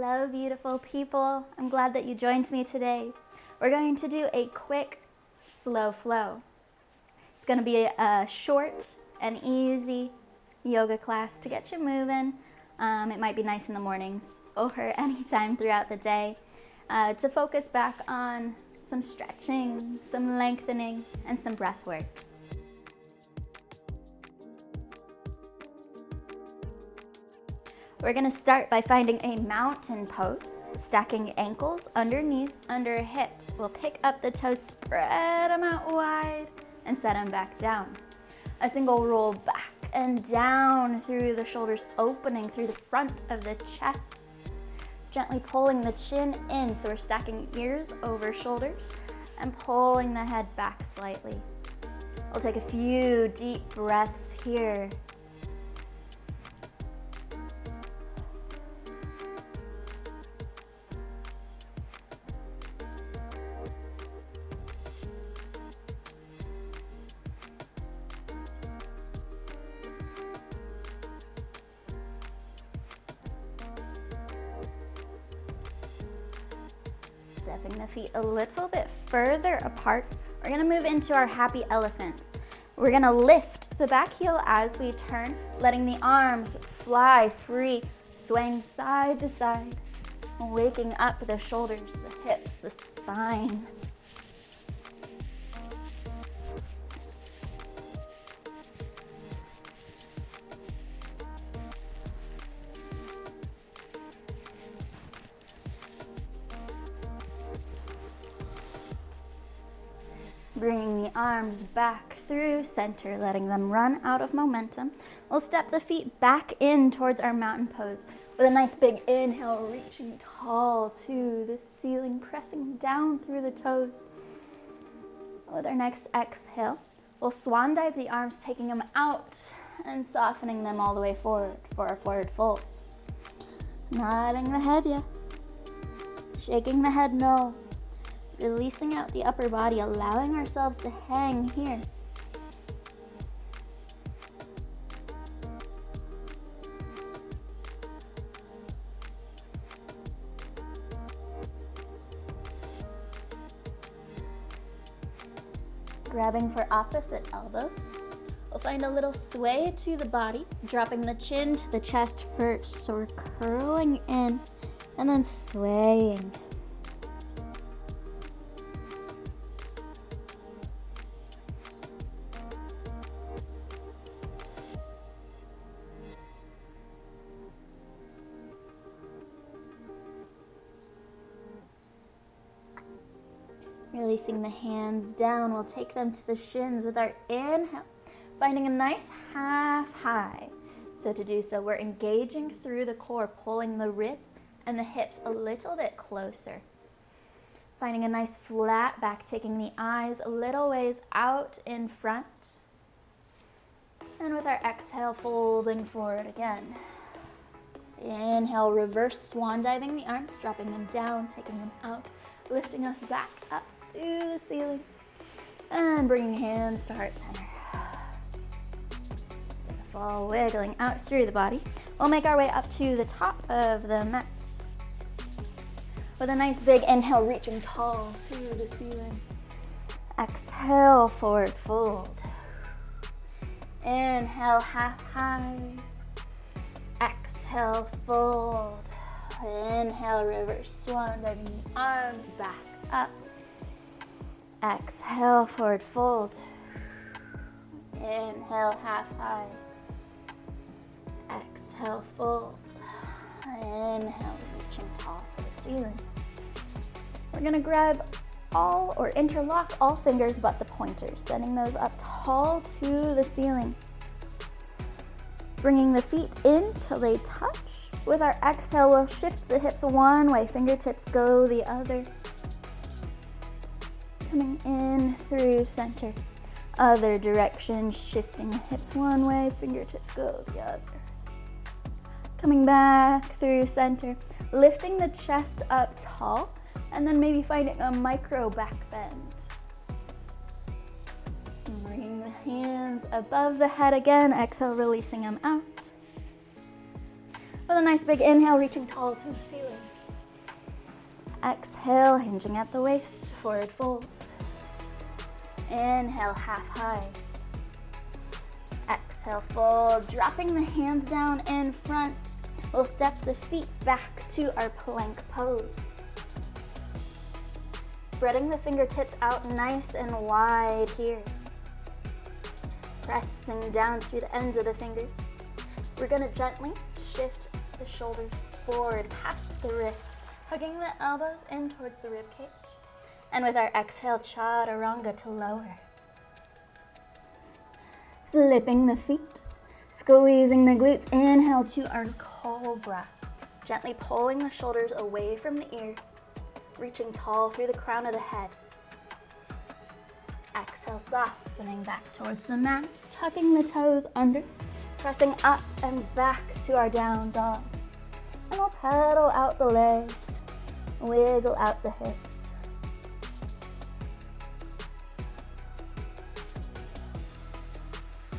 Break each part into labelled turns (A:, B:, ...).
A: Hello, beautiful people. I'm glad that you joined me today. We're going to do a quick, slow flow. It's going to be a short and easy yoga class to get you moving. It might be nice in the mornings or anytime throughout the day to focus back on some stretching, some lengthening, and some breath work. We're gonna start by finding a mountain pose, stacking ankles under knees, under hips. We'll pick up the toes, spread them out wide, and set them back down. A single roll back and down through the shoulders, opening through the front of the chest. Gently pulling the chin in, so we're stacking ears over shoulders and pulling the head back slightly. We'll take a few deep breaths here. Stepping the feet a little bit further apart, we're gonna move into our happy elephants. We're gonna lift the back heel as we turn, letting the arms fly free, swaying side to side, waking up the shoulders, the hips, the spine. Bringing the arms back through center, letting them run out of momentum. We'll step the feet back in towards our mountain pose with a nice big inhale, reaching tall to the ceiling, pressing down through the toes. With our next exhale, we'll swan dive the arms, taking them out and softening them all the way forward for our forward fold. Nodding the head yes, shaking the head no. Releasing out the upper body, allowing ourselves to hang here. Grabbing for opposite elbows. We'll find a little sway to the body, dropping the chin to the chest first. So we're curling in and then swaying. Releasing the hands down, we'll take them to the shins with our inhale, finding a nice half high. So to do so, we're engaging through the core, pulling the ribs and the hips a little bit closer. Finding a nice flat back, taking the eyes a little ways out in front. And with our exhale, folding forward again. Inhale, reverse swan diving the arms, dropping them down, taking them out, lifting us back up to the ceiling, and bringing hands to heart center. Fall wiggling out through the body. We'll make our way up to the top of the mat. With a nice big inhale, reaching tall to the ceiling. Exhale, forward fold. Inhale, half high. Exhale, fold. Inhale, reverse swan, diving the arms back up. Exhale, forward fold. Inhale, half high. Exhale, fold. Inhale, reaching tall to the ceiling. We're gonna grab all or interlock all fingers but the pointers, sending those up tall to the ceiling. Bringing the feet in till they touch. With our exhale, we'll shift the hips one way, fingertips go the other. Coming in through center. Other direction, shifting the hips one way, fingertips go the other. Coming back through center, lifting the chest up tall, and then maybe finding a micro back bend. Bringing the hands above the head again, exhale, releasing them out. With a nice big inhale, reaching tall to the ceiling. Exhale, hinging at the waist, forward fold. Inhale, half high. Exhale, fold, dropping the hands down in front. We'll step the feet back to our plank pose. Spreading the fingertips out nice and wide here. Pressing down through the ends of the fingers. We're gonna gently shift the shoulders forward past the wrists, hugging the elbows in towards the rib cage. And with our exhale, chaturanga to lower. Flipping the feet, squeezing the glutes. Inhale to our cobra. Gently pulling the shoulders away from the ear, reaching tall through the crown of the head. Exhale, softening back towards the mat, tucking the toes under, pressing up and back to our down dog. And we'll pedal out the legs, wiggle out the hips.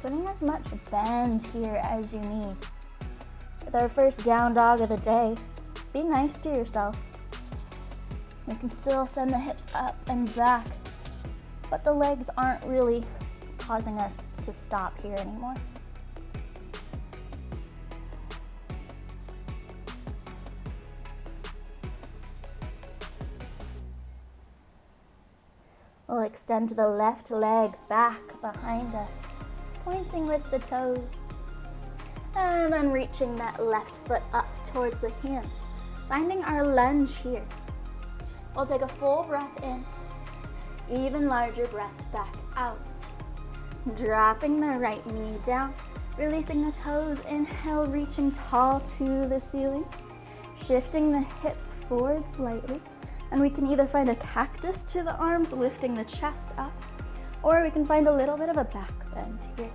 A: Putting as much bend here as you need. With our first down dog of the day, be nice to yourself. You can still send the hips up and back, but the legs aren't really causing us to stop here anymore. We'll extend the left leg back behind us, pointing with the toes, and then reaching that left foot up towards the hands, finding our lunge here. We'll take a full breath in, even larger breath back out. Dropping the right knee down, releasing the toes, inhale, reaching tall to the ceiling, shifting the hips forward slightly, and we can either find a cactus to the arms, lifting the chest up, or we can find a little bit of a back bend here.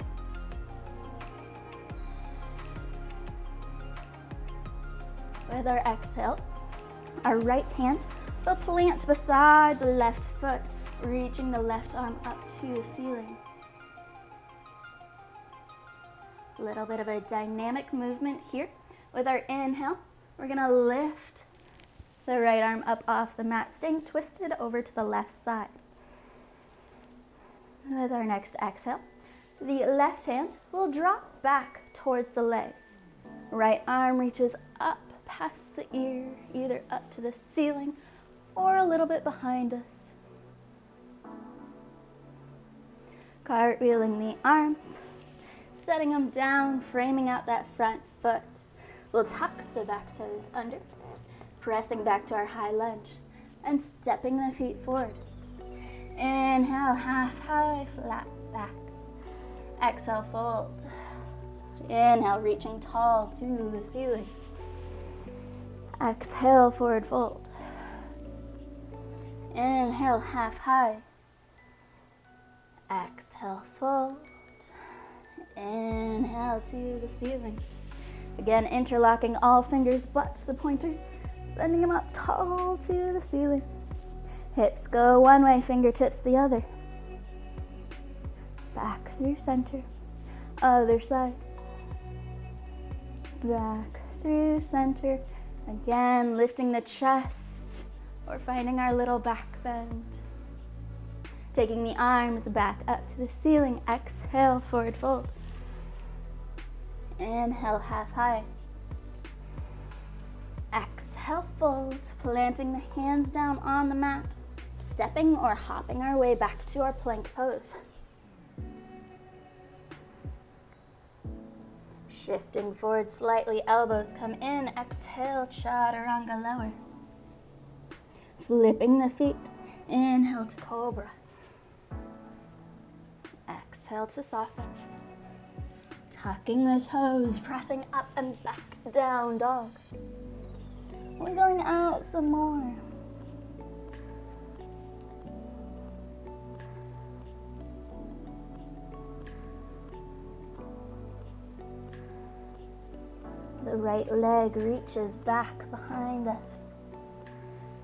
A: With our exhale, our right hand will plant beside the left foot, reaching the left arm up to the ceiling. A little bit of a dynamic movement here. With our inhale, we're gonna lift the right arm up off the mat, staying twisted over to the left side. With our next exhale, the left hand will drop back towards the leg. Right arm reaches up past the ear, either up to the ceiling or a little bit behind us. Cartwheeling the arms, setting them down, framing out that front foot. We'll tuck the back toes under, pressing back to our high lunge, and stepping the feet forward. Inhale, half high, flat back. Exhale, fold. Inhale, reaching tall to the ceiling. Exhale, forward fold. Inhale, half high. Exhale, fold. Inhale to the ceiling. Again, interlocking all fingers but the pointer, sending them up tall to the ceiling. Hips go one way, fingertips the other. Back through center. Other side. Back through center. Again, lifting the chest or finding our little back bend. Taking the arms back up to the ceiling. Exhale, forward fold. Inhale, half high. Exhale, fold, planting the hands down on the mat, stepping or hopping our way back to our plank pose. Shifting forward slightly, elbows come in. Exhale, chaturanga lower. Flipping the feet. Inhale to cobra. Exhale to soften. Tucking the toes, pressing up and back, down dog. Wiggling out some more. The right leg reaches back behind us.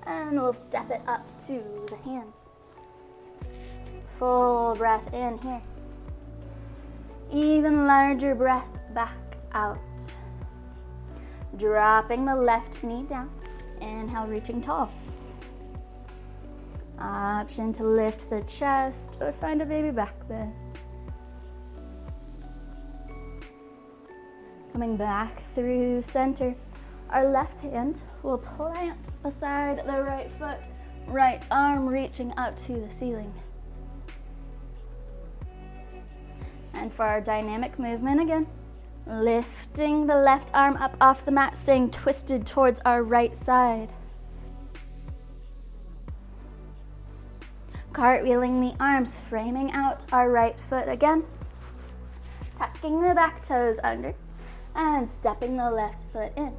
A: And we'll step it up to the hands. Full breath in here. Even larger breath back out. Dropping the left knee down. Inhale, reaching tall. Option to lift the chest or find a baby back bend. Coming back through center. Our left hand will plant beside the right foot, right arm reaching out to the ceiling. And for our dynamic movement again, lifting the left arm up off the mat, staying twisted towards our right side. Cartwheeling the arms, framing out our right foot again. Tucking the back toes under and stepping the left foot in.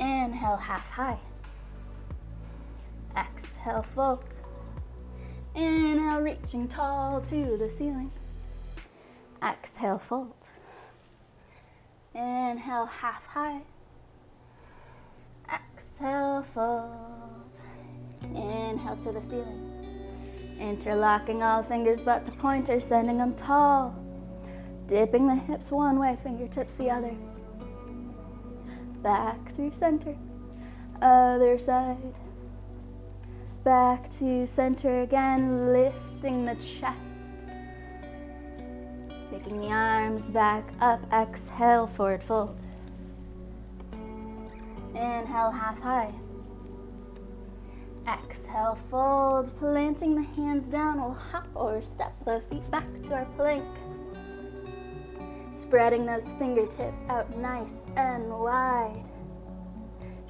A: Inhale, half high. Exhale, fold. Inhale, reaching tall to the ceiling. Exhale, fold. Inhale, half high. Exhale, fold. Inhale to the ceiling. Interlocking all fingers but the pointer, sending them tall. Dipping the hips one way, fingertips the other. Back through center. Other side. Back to center again, lifting the chest. Taking the arms back up, exhale, forward fold. Inhale, half high. Exhale, fold, planting the hands down. We'll hop or step the feet back to our plank. Spreading those fingertips out nice and wide.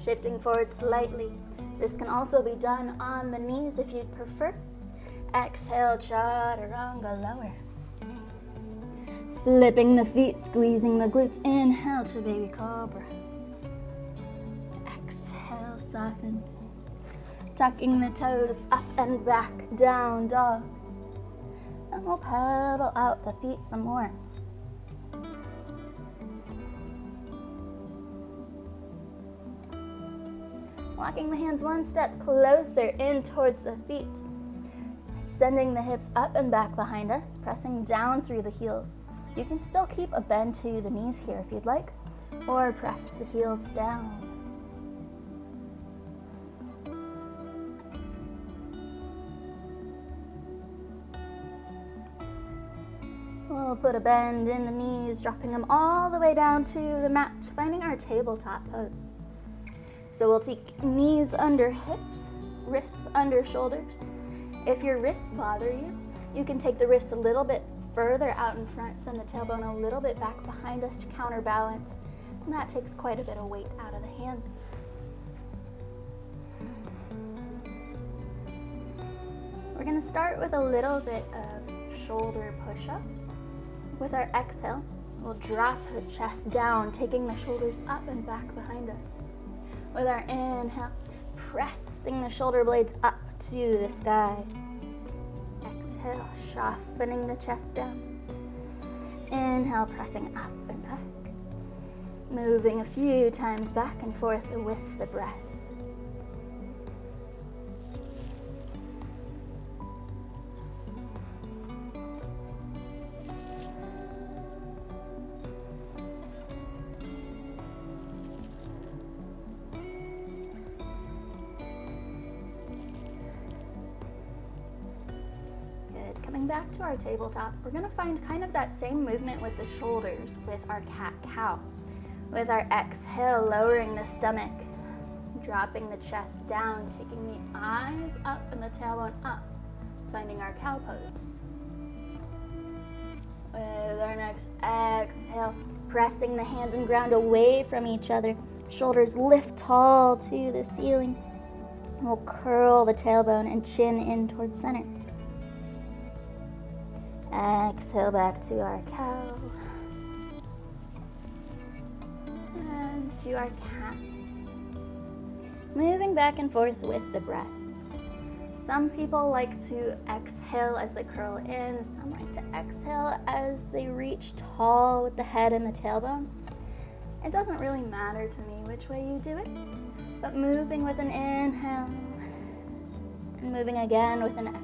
A: Shifting forward slightly. This can also be done on the knees if you'd prefer. Exhale, chaturanga, lower. Flipping the feet, squeezing the glutes. Inhale to baby cobra. Exhale, soften. Tucking the toes up and back, down dog. And we'll pedal out the feet some more. Walking the hands one step closer in towards the feet. Sending the hips up and back behind us, pressing down through the heels. You can still keep a bend to the knees here if you'd like, or press the heels down. We'll put a bend in the knees, dropping them all the way down to the mat, finding our tabletop pose. So we'll take knees under hips, wrists under shoulders. If your wrists bother you, you can take the wrists a little bit further out in front, send the tailbone a little bit back behind us to counterbalance, and that takes quite a bit of weight out of the hands. We're going to start with a little bit of shoulder push-ups. With our exhale, we'll drop the chest down, taking the shoulders up and back behind us. With our inhale, pressing the shoulder blades up to the sky. Exhale, softening the chest down. Inhale, pressing up and back. Moving a few times back and forth with the breath. Back to our tabletop, we're going to find kind of that same movement with the shoulders with our cat-cow. With our exhale, lowering the stomach, dropping the chest down, taking the eyes up and the tailbone up, finding our cow pose. With our next exhale, pressing the hands and ground away from each other, shoulders lift tall to the ceiling. We'll curl the tailbone and chin in towards center. Exhale back to our cow and to our cat. Moving back and forth with the breath. Some people like to exhale as they curl in. Some like to exhale as they reach tall with the head and the tailbone. It doesn't really matter to me which way you do it, but moving with an inhale and moving again with an exhale.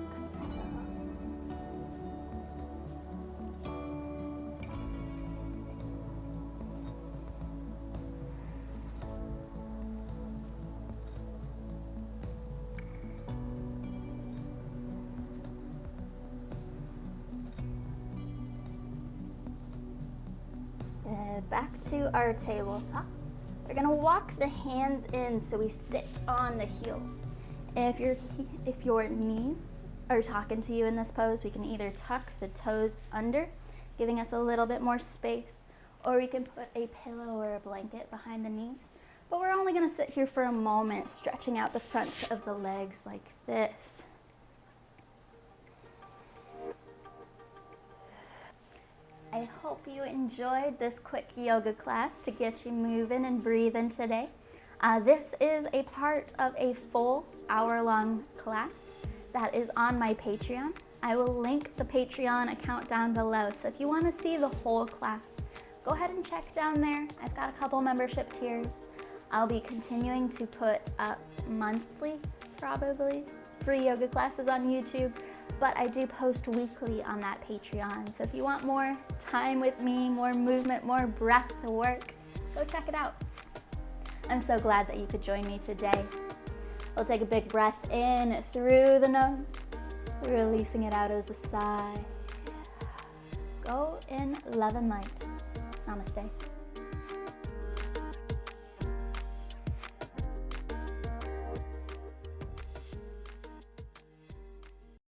A: to our tabletop. We're gonna walk the hands in so we sit on the heels. If your knees are talking to you in this pose, we can either tuck the toes under, giving us a little bit more space, or we can put a pillow or a blanket behind the knees. But we're only gonna sit here for a moment, stretching out the front of the legs like this. I hope you enjoyed this quick yoga class to get you moving and breathing today. This is a part of a full hour-long class that is on my Patreon. I will link the Patreon account down below, so if you want to see the whole class, go ahead and check down there. I've got a couple membership tiers. I'll be continuing to put up monthly, probably, free yoga classes on YouTube, but I do post weekly on that Patreon. So if you want more time with me, more movement, more breath work, go check it out. I'm so glad that you could join me today. We'll take a big breath in through the nose, releasing it out as a sigh. Go in love and light. Namaste.